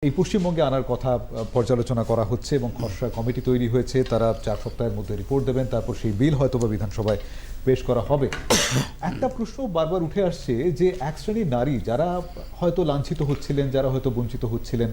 এই পশ্চিমবঙ্গে আনার কথা পর্যালোচনা করা হচ্ছে এবং খসড়া কমিটি তৈরি হয়েছে, তারা 4 সপ্তাহের মধ্যে রিপোর্ট দেবেন, তারপর সেই বিল হয়তো বা বিধানসভায় পেশ করা হবে। একটা প্রশ্ন বারবার উঠে আসছে যে এক শ্রেণীর নারী যারা হয়তো লাঞ্ছিত হচ্ছিলেন, যারা হয়তো বঞ্চিত হচ্ছিলেন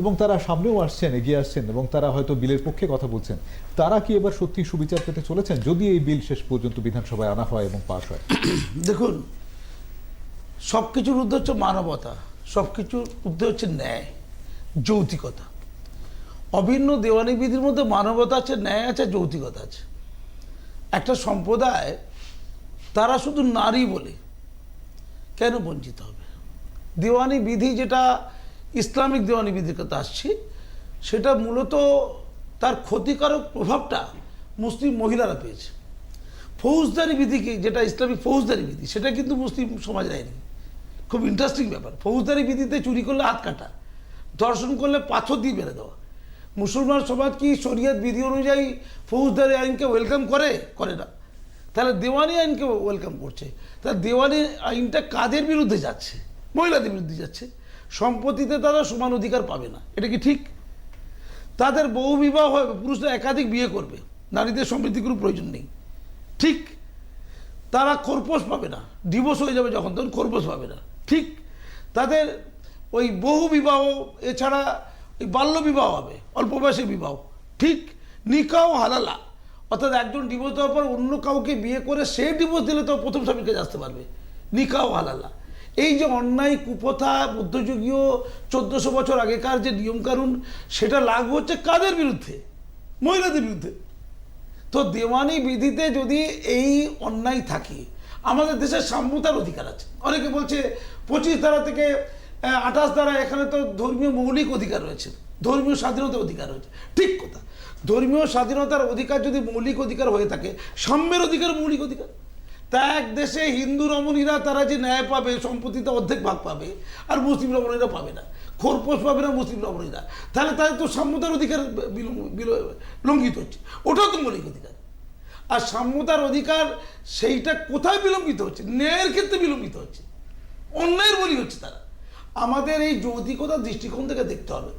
এবং তারা সামনেও আসছেন, এগিয়ে আসছেন এবং তারা হয়তো বিলের পক্ষে কথা বলছেন, তারা কি এবার সত্যি সুবিচার পেতে চলেছেন যদি এই বিল শেষ পর্যন্ত বিধানসভায় আনা হয় এবং পাশ হয়? দেখুন, সব কিছুর ঊর্ধ্বে হচ্ছে মানবতা, সব কিছুর ঊর্ধ্বে হচ্ছে ন্যায়, যৌতিকতা। অভিন্ন দেওয়ানি বিধির মধ্যে মানবতা আছে, ন্যায় আছে, যৌতিকতা আছে। একটা সম্প্রদায় তারা শুধু নারী বলে কেন বঞ্চিত হবে? দেওয়ানি বিধি, যেটা ইসলামিক দেওয়ানি বিধির কথা আসছি, সেটা মূলত তার ক্ষতিকারক প্রভাবটা মুসলিম মহিলারা পেয়েছে। ফৌজদারি বিধি, কি যেটা ইসলামিক ফৌজদারি বিধি, সেটা কিন্তু মুসলিম সমাজ নেয়নি। খুব ইন্টারেস্টিং ব্যাপার। ফৌজদারি বিধিতে চুরি করলে হাত কাটা, ধর্ষণ করলে পাথর দিয়ে বেড়ে দেওয়া। মুসলমান সমাজ কি শরিয়ত বিধি অনুযায়ী ফৌজদারি আইনকে ওয়েলকাম করে না? তাহলে দেওয়ানি আইনকে ওয়েলকাম করছে। তাহলে দেওয়ানি আইনটা কাদের বিরুদ্ধে যাচ্ছে? মহিলাদের বিরুদ্ধে যাচ্ছে। সম্পত্তিতে তারা সমান অধিকার পাবে না, এটা কি ঠিক? তাদের বহু বিবাহ হবে, পুরুষরা একাধিক বিয়ে করবে, নারীদের সমৃদ্ধির কোনো প্রয়োজন নেই, ঠিক? তারা খোরপোশ পাবে না, ডিভোর্স হয়ে যাবে যখন, তখন খোরপোশ পাবে না, ঠিক? তাদের ওই বহু বিবাহ, এছাড়া ওই বাল্য বিবাহ হবে, অল্প বয়সে বিবাহ, ঠিক? নিকাহ হালালা, অর্থাৎ একজন ডিভোর্স দেওয়ার পর অন্য কাউকে বিয়ে করে সে ডিভোর্স দিলে তো প্রথম স্বামীর কাছে আসতে পারবে, নিকাহ হালালা। এই যে অন্যায় কুপ্রথা, মধ্যযুগীয় 1400 বছর আগেকার যে নিয়মকানুন, সেটা লাগু হচ্ছে কাদের বিরুদ্ধে? মহিলাদের বিরুদ্ধে। তো দেওয়ানি বিধিতে যদি এই অন্যায় থাকে, আমাদের দেশের সাম্যতার অধিকার আছে। অনেকে বলছে 25 ধারা থেকে 28 ধারা, এখানে তো ধর্মীয় মৌলিক অধিকার রয়েছে, ধর্মীয় স্বাধীনতার অধিকার রয়েছে, ঠিক কথা। ধর্মীয় স্বাধীনতার অধিকার যদি মৌলিক অধিকার হয়ে থাকে, সাম্যের অধিকার মৌলিক অধিকার। তা এক দেশে হিন্দু রমণীরা তারা যে ন্যায় পাবে, সম্পত্তিতে অর্ধেক ভাগ পাবে, আর মুসলিম রমণীরা পাবে না, খোরপোশ পাবে না মুসলিম রমণীরা, তাহলে তাদের তো সাম্যতার অধিকার লঙ্ঘিত হচ্ছে, ওটাও তো মৌলিক অধিকার। আর সাম্যতার অধিকার সেইটা কোথায় বিলম্বিত হচ্ছে? ন্যায়ের ক্ষেত্রে বিলম্বিত হচ্ছে, অন্যায়ের বলি হচ্ছে তারা। আমাদের এই যৌতিকতার দৃষ্টিকোণ থেকে দেখতে হবে।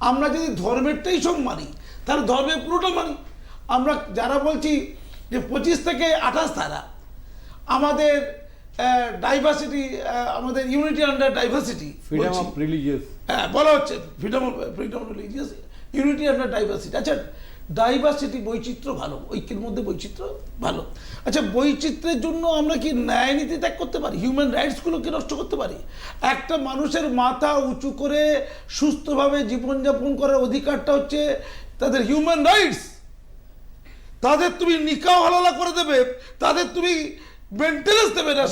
আমরা যদি ধর্মেরটাই সব মানি, তাহলে ধর্মের পুরোটা মানি। আমরা যারা বলছি যে 25 থেকে 28 ধারা আমাদের ডাইভার্সিটি, আমাদের unity under diversity, freedom of religious, হ্যাঁ বলা হচ্ছে freedom of religious, unity under diversity. আচ্ছা, ডাইভার্সিটি, বৈচিত্র্য ভালো, ঐক্যের মধ্যে বৈচিত্র্য ভালো। আচ্ছা, বৈচিত্র্যের জন্য আমরা কি ন্যায় নীতি ত্যাগ করতে পারি? হিউম্যান রাইটসগুলোকে নষ্ট করতে পারি? একটা মানুষের মাথা উঁচু করে সুস্থভাবে জীবনযাপন করার অধিকারটা হচ্ছে তাদের হিউম্যান রাইটস। তাদের তুমি নিকাহ হালালা করে দেবে, তাদের তুমি মেনটেন্যান্স দেবে না।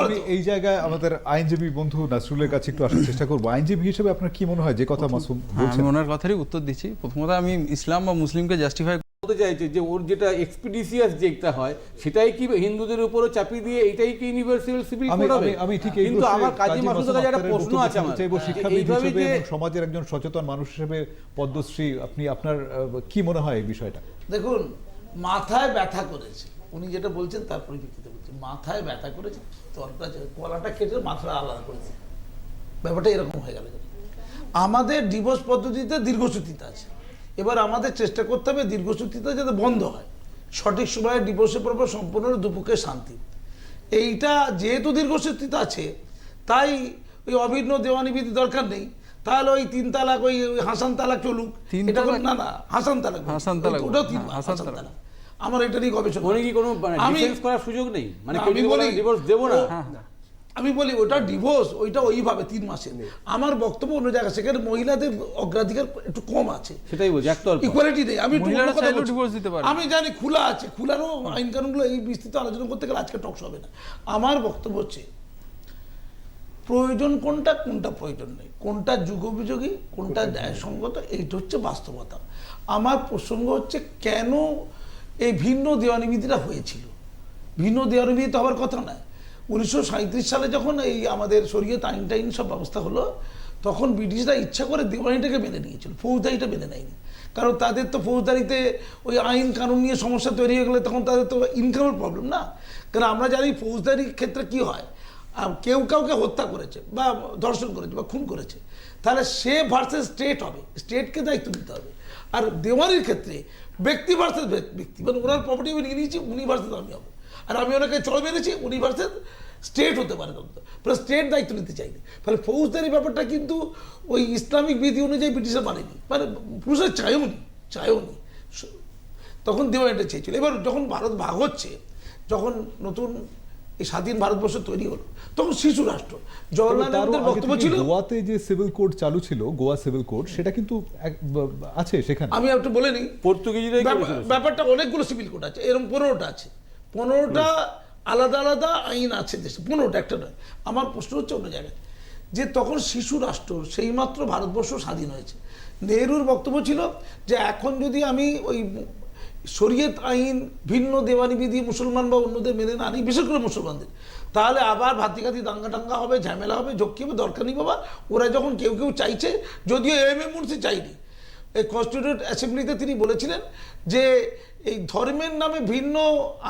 আমি এই জায়গায় আমাদের আইনজীবী বন্ধু নাসরুলের কাছে একটু আসার চেষ্টা করবো। আইনজীবী হিসেবে আপনার কি মনে হয় যে কথা মাসুম বলছেন? আমি ওনার কথারই উত্তর দিচ্ছি। প্রথমত আমি ইসলাম বা মুসলিমকে জাস্টিফাই বলতে চাইছে যে ওর যেটা এক্সপিডিসিয়াস যেটা হয়, সেটাই কি হিন্দুদের উপরও চাপিয়ে দিয়ে এটাই কি ইউনিভার্সাল সিভিল কোড হবে? আমি ঠিক এই কিন্তু আমার কাজী মাসুদের কাছে একটা প্রশ্ন আছে আমার, শিক্ষাবিদ হিসেবে এবং সমাজের একজন সচেতন মানুষ হিসেবে পদ্মশ্রী, আপনি আপনার কি মনে হয় এই বিষয়টা? দেখুন, মাথায় ব্যথা করেছে, উনি যেটা বলছেন তার পরিপ্রেক্ষিতে বলছেন, মাথায় ব্যথা করেছে, কলাটা কেটে মাথাটা আলাদা করেছে, ব্যাপারটা এরকম হয়ে গেল। আমাদের ডিভোর্স পদ্ধতিতে দীর্ঘসূত্রিতা আছে। এবার আমাদের চেষ্টা করতে হবে দীর্ঘসূত্রিতা যাতে বন্ধ হয়, সঠিক সময়ে ডিভোর্সের পর সম্পূর্ণ দুপক্ষের শান্তি। এইটা যেহেতু দীর্ঘসূত্রিতা আছে, তাই ওই অভিন্ন দেওয়ানি বিধি দরকার নেই। তাহলে ওই 3 তালাক, ওই হাসান তালাক চলুক। এটা না, হাসান তালাক, ওটাও 3 হাসান তালাক। আমার এটা নিয়ে গবেষণা, কি কোনো ডিফেন্স করার সুযোগ নেই? মানে আমি বলি ডিভোর্স দেব না, আমি বলি ওটা ডিভোর্স, ওইটা ওইভাবে 3 মাসে। আমার বক্তব্য অন্য জায়গায়, সেখানে মহিলাদের অগ্রাধিকার একটু কম আছে, সেটাই বলছি, একতরফা ইকুয়ালিটি নেই। আমি ডিভোর্স দিতে পারি, আমি জানি খোলা আছে, খোলারও আইন কানুনগুলো এই বিস্তৃত আলোচনা করতে গেলে আজকে টকস হবে না। আমার বক্তব্য হচ্ছে প্রয়োজন কোনটা, কোনটা প্রয়োজন নেই, কোনটা যুগোপযোগী, কোনটা ন্যায়সঙ্গত, এইটা হচ্ছে বাস্তবতা। আমার প্রসঙ্গ হচ্ছে কেন এই ভিন্ন দেওয়ানি বিধিটা হয়েছিল। ভিন্ন দেওয়ানি বিধি তো হওয়ার কথা নয়। 1937 সালে যখন এই আমাদের শরীয়ত আইন টাইন সব ব্যবস্থা হলো, তখন ব্রিটিশরা ইচ্ছা করে দেওয়ানিটাকে মেনে নিয়েছিল, ফৌজদারিটা মেনে নেয়নি। কারণ তাদের তো ফৌজদারিতে ওই আইন কানুন নিয়ে সমস্যা তৈরি হয়ে গেলে তখন তাদের তো ইনকামের প্রবলেম না। কারণ আমরা জানি ফৌজদারির ক্ষেত্রে কি হয়, কেউ কাউকে হত্যা করেছে বা ধর্ষণ করেছে বা খুন করেছে, তাহলে সে ভার্সেস স্টেট হবে, স্টেটকে দায়িত্ব নিতে হবে। আর দেওয়ানির ক্ষেত্রে ব্যক্তি ভার্সেস ব্যক্তি, মানে ওনার প্রপার্টি আমি নিয়ে নিয়েছি, উনি ভার্সেস আমি হবো, আর আমি ওনাকে চড় মেরেছি, উনি ভার্সেস স্টেট হতে পারে তখন, ফলে স্টেট দায়িত্ব নিতে চাইনি। ফলে ফৌজদারি ব্যাপারটা কিন্তু ওই ইসলামিক বিধি অনুযায়ী ব্রিটিশরা মানেনি, মানে পুরুষরা চায়ওনি, তখন দেওয়ানিটা চেয়েছিল। এবার যখন ভারত ভাগ হচ্ছে, যখন নতুন এই স্বাধীন ভারতবর্ষ তৈরি হলো, তখন শিশু রাষ্ট্র জওয়াহরলাল নেহরুদের বক্তব্য ছিল, গোয়াতে যে সিভিল কোড চালু ছিল, গোয়া সিভিল কোড, সেটা কিন্তু আছে সেখানে। আমি একটু বলে নিই, পর্তুগিজরাই ব্যাপারটা অনেকগুলো সিভিল কোড আছে, এরকম 15টা আছে, 15টা আলাদা আলাদা আইন আছে দেশে, 15টা, একটা নয়। আমার প্রশ্ন হচ্ছে অন্য জায়গায়, যে তখন শিশু রাষ্ট্র সেই মাত্র ভারতবর্ষ স্বাধীন হয়েছে। নেহরুর বক্তব্য ছিল যে এখন যদি আমি ওই শরীয়ত আইন, ভিন্ন দেওয়ানি বিধি মুসলমান বা অন্যদের মেনে না আনি, বিশেষ করে মুসলমানদের, তাহলে আবার ভাতিঘাতি দাঙ্গা টাঙ্গা হবে, ঝামেলা হবে, ঝক্কি হবে, দরকার নেই বাবা। ওরা যখন কেউ কেউ চাইছে, যদিও এম এ মুন্সি চাইনি, এই কনস্টিটিউয়েন্ট অ্যাসেম্বলিতে তিনি বলেছিলেন যে এই ধর্মের নামে ভিন্ন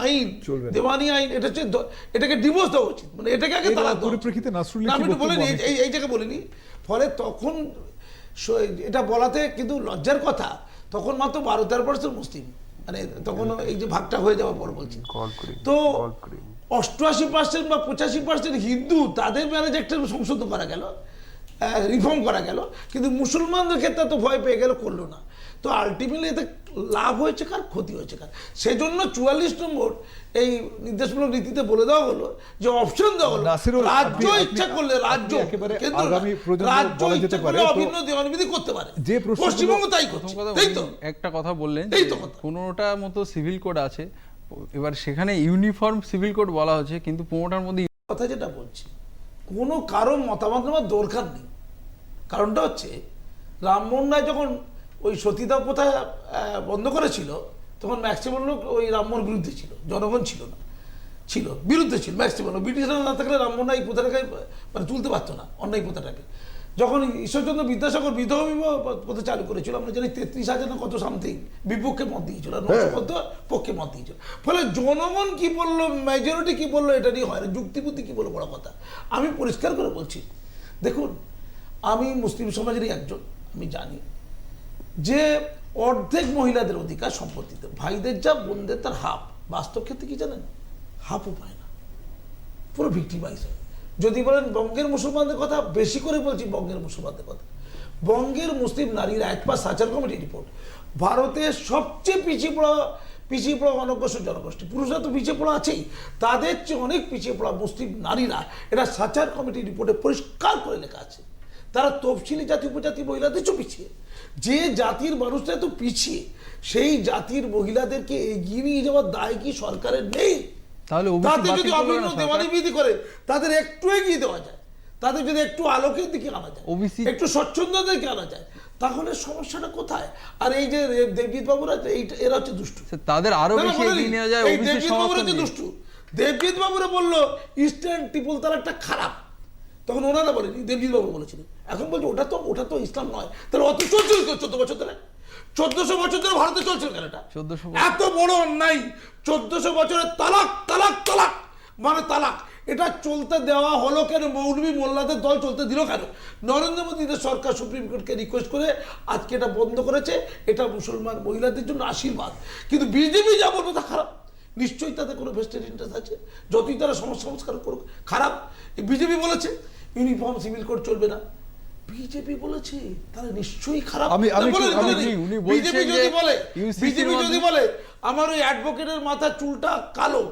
আইন, দেওয়ানি আইন, এটা হচ্ছে, এটাকে ডিভোর্স দেওয়া উচিত, মানে এটাকে আগে তালাক দেওয়া উচিত। পরিপ্রেক্ষিতে নাসরুল্লাহ আমি একটু বলিনি, এই জায়গায় বলিনি। ফলে তখন এটা বলাতে কিন্তু লজ্জার কথা, তখন মাত্র 12-13% মুসলিম, মানে তখন এই যে ভাগটা হয়ে যাওয়ার পর বলছি, তো 88% বা 85% হিন্দু, তাদের ম্যারেজ একটা সংশোধন করা গেল, রিফর্ম করা গেল, কিন্তু মুসলমানদের ক্ষেত্রে তো ভয় পেয়ে গেল, করলো না। তো আলটিমেটলি এতে লাভ হয়েছে কার, ক্ষতি হয়েছে কার? সেজন্য 44 নম্বর এই নির্দেশমূলক নীতিতে বলে দেওয়া হলো যে অপশন দেওয়া হলো, রাজ্য ইচ্ছা করলে, রাজ্য অভিন্ন দেওয়ানি করতে পারে, যে পশ্চিমবঙ্গ তাই করছে। তাই তো একটা কথা বললেন, 15টার মতো সিভিল কোড আছে, এবার সেখানে ইউনিফর্ম সিভিল কোড বলা হচ্ছে, কিন্তু 15টার মধ্যে কথা যেটা বলছি, কোনো কারো মতামত নেওয়ার দরকার নেই। কারণটা হচ্ছে, রামমোহন রায় যখন ওই সতীদাহ প্রথা বন্ধ করেছিল, তখন ম্যাক্সিমাম লোক ওই রামমোহন বিরুদ্ধে ছিল, জনগণ ছিল না, ছিল বিরুদ্ধে ছিল ম্যাক্সিমাম। ব্রিটিশরা না থাকলে রামমোহন রায় এই প্রথাটাকে মানে তুলতে পারতো না, অন্যায় প্রথাটাকে। যখন ঈশ্বরচন্দ্র বিদ্যাসাগর বিধবা বিবাহ প্রথা চালু করেছিল, আমরা জানি 33,000 না কত সামথিং বিপক্ষে মত দিয়েছিল, আর 900 পক্ষে মত দিয়েছিল। ফলে জনগণ কি বললো, মেজরিটি কি বললো, এটা নিয়ে হয় না, যুক্তিবুদ্ধি কি বললো, বড় কথা। আমি পরিষ্কার করে বলছি, দেখুন, আমি মুসলিম সমাজেরই একজন, আমি জানি যে অর্ধেক মহিলাদের অধিকার সম্পত্তিতে, ভাইদের যা, বোনদের তার হাফ। বাস্তব ক্ষেত্রে কি জানেন, হাফও পায় না, পুরো ভিক্টিমাইজ হয়। যদি বলেন বঙ্গের মুসলমানদের কথা, বেশি করে বলছি বঙ্গের মুসলমানদের কথা, বঙ্গের মুসলিম নারীরা, একবার সাচার কমিটি রিপোর্ট, ভারতের সবচেয়ে পিছিয়ে পড়া অনগ্রসর জনগোষ্ঠী, পুরুষরা তো পিছিয়ে পড়া আছেই, তাদের চেয়ে অনেক পিছিয়ে পড়া মুসলিম নারীরা, এটা সাচার কমিটি রিপোর্টে পরিষ্কার করে লেখা আছে। তারা তফসিলি জাতি, উপজাতি মহিলাদের চেয়ে পিছিয়ে। যে জাতির মানুষরা এত পিছিয়ে, সেই জাতির মহিলাদেরকে এগিয়ে নিয়ে যাওয়ার দায় কি সরকারের নেই? তাহলে তাদের যদি অভিন্ন দেওয়ানি বিধি করে, তাদের একটু এগিয়ে দেওয়া যায়, তাদের যদি একটু আলোকের দিকে আনা যায়, একটু স্বচ্ছন্দের দিকে আনা যায়, তাহলে সমস্যাটা কোথায়? আর এই যে দেবজিৎ বাবুরা, এরা হচ্ছে দুষ্টু, তাদের আরো বেশি এগিয়ে নিয়ে যায়। দেবজিৎ বাবুরা হচ্ছে দুষ্টু। দেবজিৎ বাবুরা বললো ইস্টার্ন ট্রিপল তালাকটা খারাপ, তখন ওনারা বলেনি, দেবজিৎ বাবু বলেছিলেন। এখন বলছে ওটা তো ইসলাম নয়। তাহলে অত চলছিল 14 বছর ধরে, 1400 বছর ধরে ভারতে চলছিল কেন এটা? এত বড় অন্যায়, 1400 বছরের তালাক তালাক তালাক মানে তালাক, এটা চলতে দেওয়া হলো কেন? মৌলভী মোল্লাদের দল চলতে দিল কেন? নরেন্দ্র মোদীদের সরকার সুপ্রিম কোর্টকে রিকোয়েস্ট করে আজকে এটা বন্ধ করেছে। এটা মুসলমান মহিলাদের জন্য আশীর্বাদ। কিন্তু বিজেপি যা বলবো তা খারাপ, নিশ্চয়ই তাদের কোনো ভেস্টেড ইন্টারেস্ট আছে, যতই তারা সংস্কার করুক, খারাপ। বিজেপি বলেছে ইউনিফর্ম সিভিল কোড চলবে না, বিজেপি বলেছে, তাহলে নিশ্চয়ই খারাপ। বিজেপি যদি বলে আমার ওই অ্যাডভোকেটের মাথার চুলটা কালো,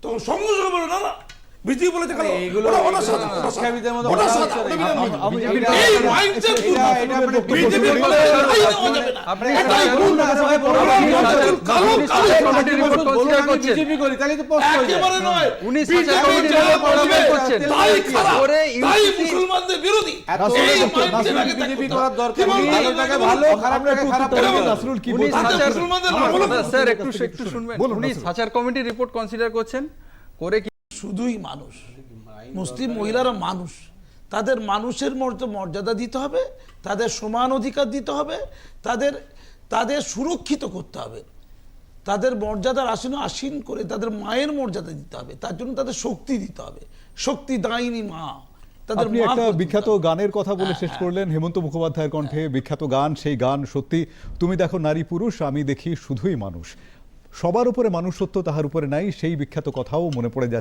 তখন সঙ্গে সঙ্গে বলে না, বিজেপি বলেছে কালো, মুসলমানদের বিরোধী। সাচার কমিটি রিপোর্ট কনসিডার করছেন করে কি শুধুই মানুষ, মুসলিম মহিলারা মানুষ, তাদের মানুষের মর্যাদা দিতে হবে, তাদের সমান অধিকার দিতে হবে, তাদের সুরক্ষিত করতে হবে। তাদের মর্যাদার আসনে আসীন করে তাদের মায়ের মর্যাদা দিতে হবে, তার জন্য তাদের শক্তি দিতে হবে, শক্তি দায়িনী মা, তাদের আপনি মা একটা করতে বিখ্যাত হবে। গানের কথা বলে শেষ করলেন, হেমন্ত মুখোপাধ্যায়ের কণ্ঠে বিখ্যাত গান, সেই গান সত্যি তুমি দেখো নারী পুরুষ, আমি দেখি শুধুই মানুষ। সবার উপরে মানুষত্ব, তাহার উপরে নাই, সেই বিখ্যাত কথাও মনে পড়ে যাচ্ছে।